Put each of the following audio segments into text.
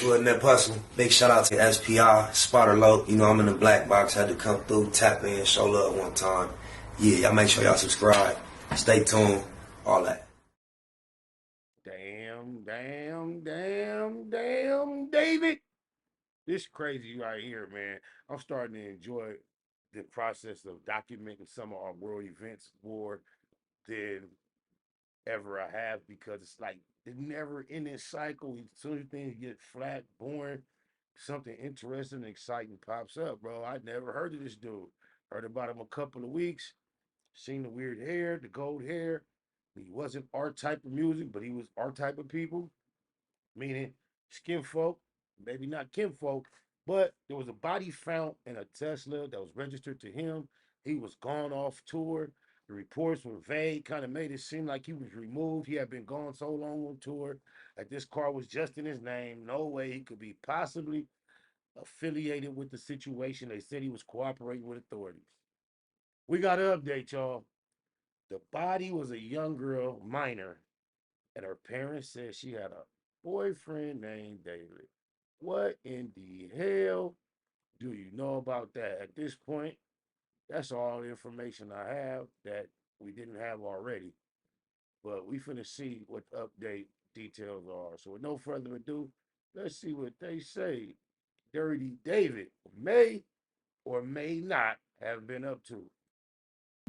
with Net Hustle. Big shout out to SPI, Spotter Low. You know, I'm in the black box. Had to come through, tap in, show love one time. Yeah, y'all make sure y'all subscribe. Stay tuned. All that. Damn, David. This crazy right here, man. I'm starting to enjoy the process of documenting some of our world events more than ever I have, because it's like the never ending cycle. As soon as things get flat, boring, something interesting and exciting pops up, bro. I never heard of this dude. Heard about him a couple of weeks, seen the weird hair, the gold hair. He wasn't our type of music, but he was our type of people, meaning skin folk, maybe not kinfolk, but there was a body found in a Tesla that was registered to him. He was gone off tour. The reports were vague, kind of made it seem like he was removed. He had been gone so long on tour that this car was just in his name. No way he could be possibly affiliated with the situation. They said he was cooperating with authorities. We got an update, y'all. The body was a young girl, minor, and her parents said she had a boyfriend named David. What in the hell do you know about that? At this point, that's all the information I have that we didn't have already. But we finna see what the update details are. So with no further ado, let's see what they say. Dirty David may or may not have been up to.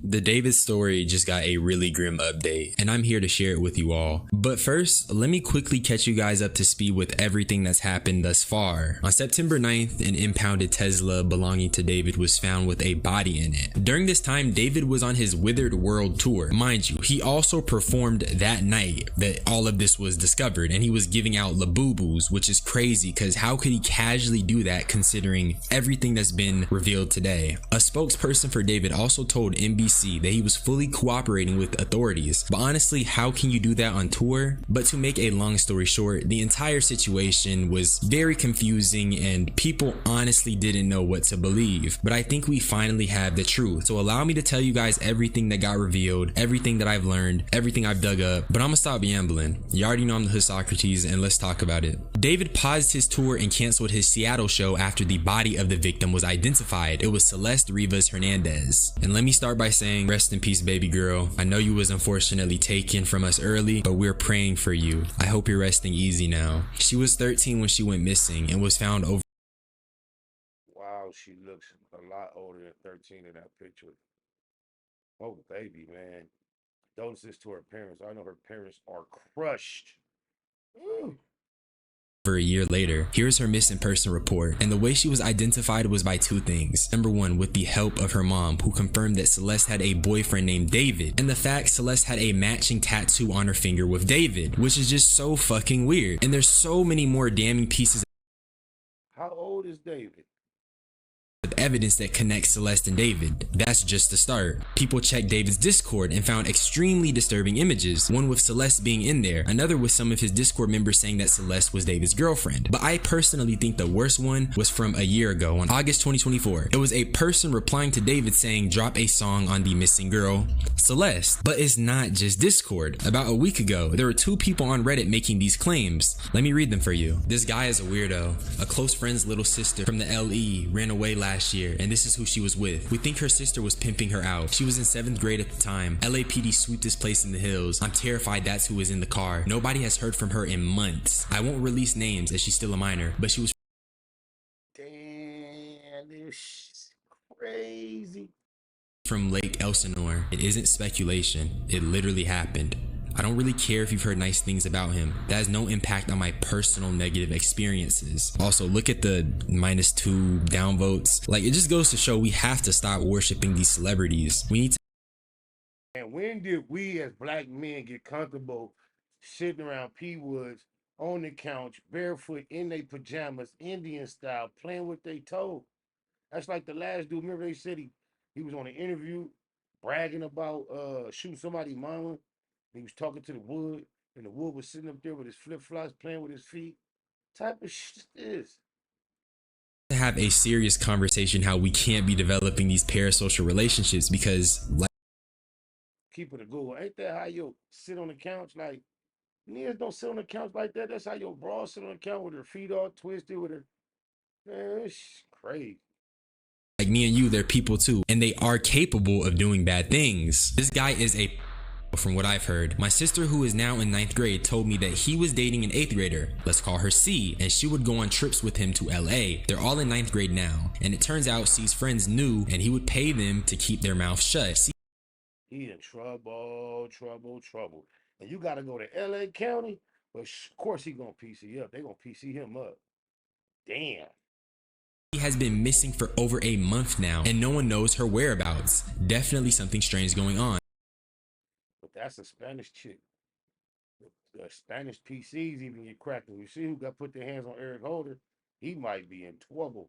The David story just got a really grim update, and I'm here to share it with you all. But first, let me quickly catch you guys up to speed with everything that's happened thus far. On September 9th, an impounded Tesla belonging to David was found with a body in it. During this time, David was on his Withered World tour. Mind you, he also performed that night that all of this was discovered, and he was giving out Labubu's, which is crazy because how could he casually do that considering everything that's been revealed today? A spokesperson for David also told NBC that he was fully cooperating with authorities. But honestly, how can you do that on tour? But to make a long story short, the entire situation was very confusing and people honestly didn't know what to believe. But I think we finally have the truth. So allow me to tell you guys everything that got revealed, everything that I've learned, everything I've dug up. But I'm gonna stop ambling. You already know I'm the Hood Socrates, and let's talk about it. David paused his tour and canceled his Seattle show after the body of the victim was identified. It was Celeste Rivas Hernandez. And let me start by saying, rest in peace, baby girl. I know you was unfortunately taken from us early, but we're praying for you. I hope you're resting easy now. She was 13 when she went missing and was found over. Wow, she looks a lot older than 13 in that picture. Oh, baby, man. Condolences to her parents. I know her parents are crushed. Ooh. A year later. Here's her missing person report, and the way she was identified was by two things. Number one, with the help of her mom, who confirmed that Celeste had a boyfriend named David, and the fact Celeste had a matching tattoo on her finger with David, which is just so fucking weird. And there's so many more damning pieces How old is David? of evidence that connects Celeste and David. That's just the start. People checked David's Discord and found extremely disturbing images, one with Celeste being in there, another with some of his Discord members saying that Celeste was David's girlfriend. But I personally think the worst one was from a year ago on August 2024. It was a person replying to David saying drop a song on the missing girl, Celeste. But it's not just Discord. About a week ago, there were two people on Reddit making these claims. Let me read them for you. This guy is a weirdo. A close friend's little sister from the LE ran away last year, and this is who she was with. We think her sister was pimping her out. She was in 7th grade at the time. LAPD swept this place in the hills. I'm terrified that's who was in the car. Nobody has heard from her in months. I won't release names as she's still a minor, but she was. Damn, this shit's crazy. From Lake Elsinore. It isn't speculation. It literally happened. I don't really care if you've heard nice things about him. That has no impact on my personal negative experiences. Also, look at the -2 downvotes. Like, it just goes to show we have to stop worshiping these celebrities. We need to. And when did we as black men get comfortable sitting around P Woods on the couch, barefoot in their pajamas, Indian style, playing with their toe? That's like the last dude. Remember they said he was on an interview bragging about shooting somebody's mama. He was talking to the wood, and the wood was sitting up there with his flip-flops, playing with his feet. Type of shit is. To have a serious conversation how we can't be developing these parasocial relationships because, like, keep it a Google. Ain't that how you sit on the couch like Niggas don't sit on the couch like that. That's how your bra sit on the couch with her feet all twisted with her. Man, it's crazy. Like me and you, they're people too, and they are capable of doing bad things. This guy is a from what I've heard. My sister, who is now in 9th grade, told me that he was dating an 8th grader, let's call her C, and she would go on trips with him to LA. They're all in 9th grade now, and it turns out C's friends knew, and he would pay them to keep their mouth shut. C He in trouble. And you got to go to LA County, but of course he gonna PC up. They gonna PC him up. Damn. has been missing for over a month now, and no one knows her whereabouts. Definitely something strange going on. But that's a Spanish chick. The Spanish PCs even get cracked. You see who got put their hands on Eric Holder? He might be in trouble.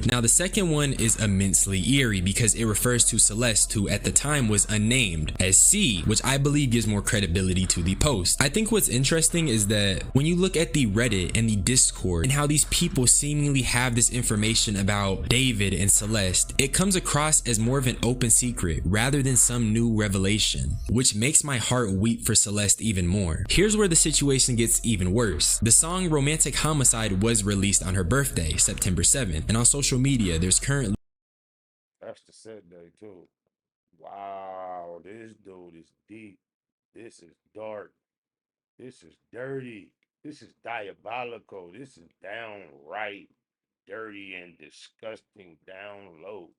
Now the second one is immensely eerie because it refers to Celeste, who at the time was unnamed, as C, which I believe gives more credibility to the post. I think what's interesting is that when you look at the Reddit and the Discord and how these people seemingly have this information about David and Celeste, it comes across as more of an open secret rather than some new revelation, which makes my heart weep for Celeste even more. Here's where the situation gets even worse. The song Romantic Homicide was released on her birthday, September 7th, and on social media there's currently That's the set day too. Wow, this dude is deep. This is dark. This is dirty. This is diabolical. This is downright dirty and disgusting down low.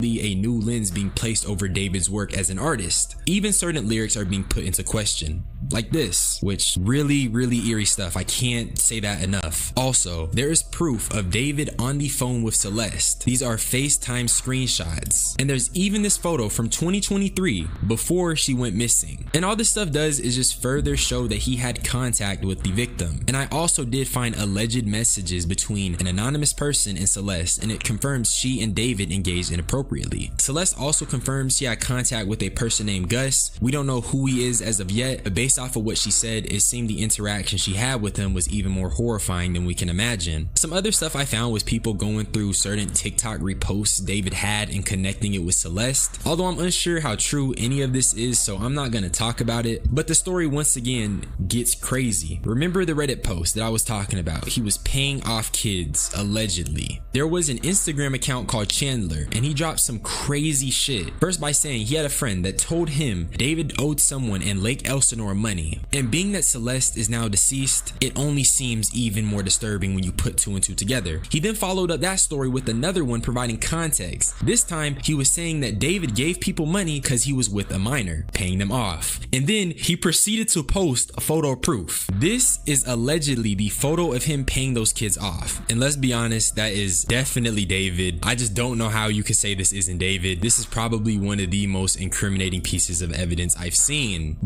a new lens being placed over David's work as an artist. Even certain lyrics are being put into question, like this, which really eerie stuff. I can't say that enough. Also, there is proof of David on the phone with Celeste. These are FaceTime screenshots, and there's even this photo from 2023 before she went missing. And all this stuff does is just further show that he had contact with the victim. And I also did find alleged messages between an anonymous person and Celeste, and it confirms she and David engaged inappropriately. Celeste also confirms she had contact with a person named Gus. We don't know who he is as of yet, but based off of what she said, it seemed the interaction she had with him was even more horrifying than we can imagine. Some other stuff I found was people going through certain TikTok reposts David had and connecting it with Celeste, although I'm unsure how true any of this is, so I'm not going to talk about it. But the story once again gets crazy. Remember the Reddit post that I was talking about? He was paying off kids, allegedly. There was an Instagram account called Chandler, and he dropped some crazy shit. First by saying he had a friend that told him David owed someone in Lake Elsinore money, and being that Celeste is now deceased, it only seems even more disturbing when you put two and two together. He then followed up that story with another one providing context. This time he was saying that David gave people money because he was with a minor, paying them off, and then he proceeded to post a photo proof. This is allegedly the photo of him paying those kids off, and let's be honest, that is definitely David. I just don't know how you could say this isn't David. This is probably one of the most incriminating pieces of evidence I've seen.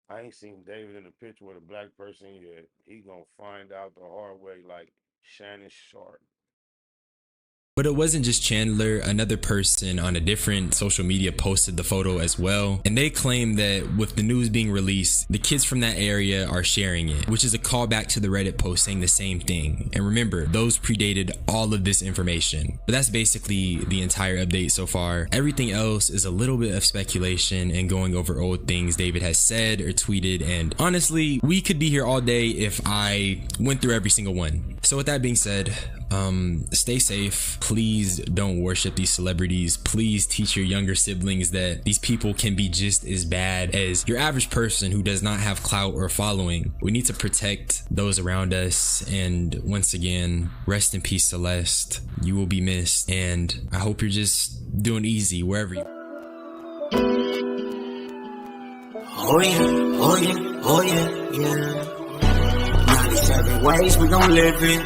I ain't seen David in a picture with a black person yet. He gonna find out the hard way like Shannon Sharp. But it wasn't just Chandler. Another person on a different social media posted the photo as well, and they claim that with the news being released, the kids from that area are sharing it, which is a callback to the Reddit post saying the same thing. And remember, those predated all of this information. But that's basically the entire update so far. Everything else is a little bit of speculation and going over old things David has said or tweeted, and honestly, we could be here all day if I went through every single one. So with that being said, stay safe. Please don't worship these celebrities. Please teach your younger siblings that these people can be just as bad as your average person who does not have clout or following. We need to protect those around us. And once again, rest in peace, Celeste. You will be missed, and I hope you're just doing easy wherever you. Oh yeah. 97 ways we gon' live it.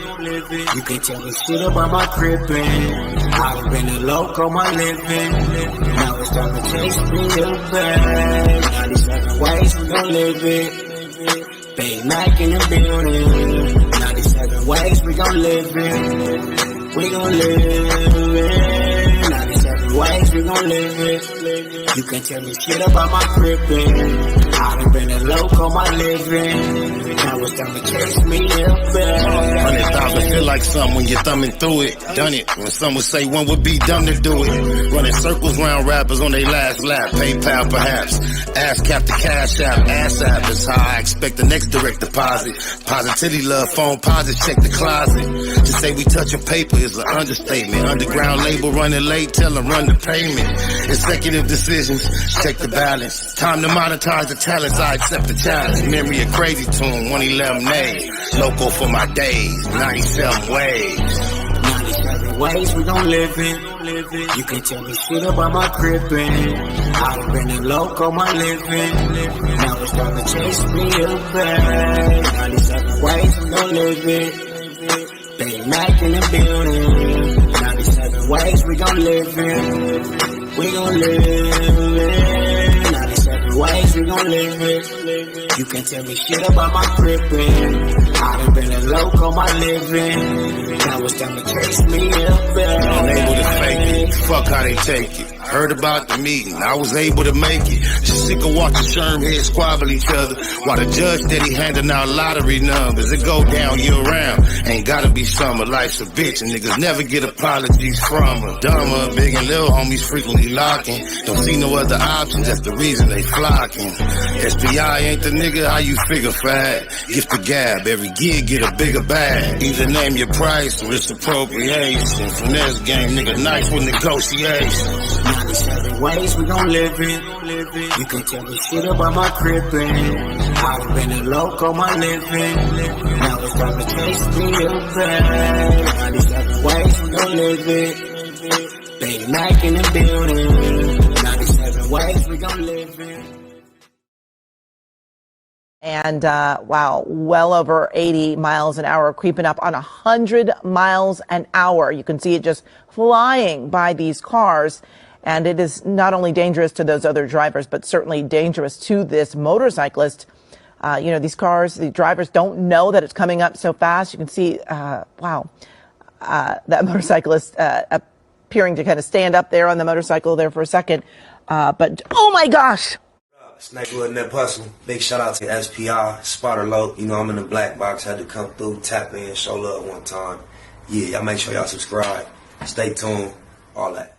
You can tell me shit about my crippin'. I've been a loco my living. Now it's time to chase me a bag. 97 ways we gon' live it. Big Mac in the building. 97 ways we gon' live it. We gon' live it. 97 ways we gon' live it. You can tell me shit about my crippin'. I done been a loco my living. Now it's time to chase me up there. 100,000 feel like something when you're thumbing through it. Done it when some would say one would be dumb to do it. Running circles round rappers on their last lap. PayPal perhaps. Ass cap the cash app. Ass app is how I expect the next direct deposit. Positivity love phone posits check the closet. To say we touching paper is an understatement. Underground label running late, tell them run the payment. Executive decisions, check the balance. Time to monetize the talents, I accept the challenge. Memory of crazy tune, 111 days. Local for my days, 97 ways. 97 ways we gon' live in. You can tell me shit about my crippin'. I done been a loco my living. Now it's time to chase me away. 97 ways we gon' live it. Big Mac in the building. 97 ways we gon' live it. We gon' live it. 97 ways we gon' live it. You can tell me shit about my crippin'. I done been a loco my living. Now it's time to chase me up there. Unable to fake it, fuck how they take it. Heard about the meeting, I was able to make it. Just sick of watching Sherm heads squabble each other while the judge steady handing out lottery numbers. It go down year round, ain't gotta be summer. Life's a bitch and niggas never get apologies from her. Dumber, big and little homies frequently locking. Don't see no other options, that's the reason they flocking. SPI ain't the nigga, how you figure fat? Gift the gab, every gig get a bigger bag. Either name your price or it's appropriation. Finesse game, nigga nice with negotiations. 97 ways we gon' live it. You can tell me shit about my crippin'. I done been a loco my living. Now it's time to chase me away. 97 ways we gon' live it. Big Mac in the building. 97 ways we gon' live it. And wow, well over 80 miles an hour, creeping up on 100 miles an hour. You can see it just flying by these cars. And it is not only dangerous to those other drivers, but certainly dangerous to this motorcyclist. These cars, the drivers don't know that it's coming up so fast. You can see, wow, that motorcyclist appearing to kind of stand up there on the motorcycle there for a second. But, oh my gosh! Snakewood and that puzzle. Big shout out to SPI, spotter low. I'm in the black box. Had to come through, tap in, show love one time. Yeah, y'all make sure y'all subscribe. Stay tuned. All that.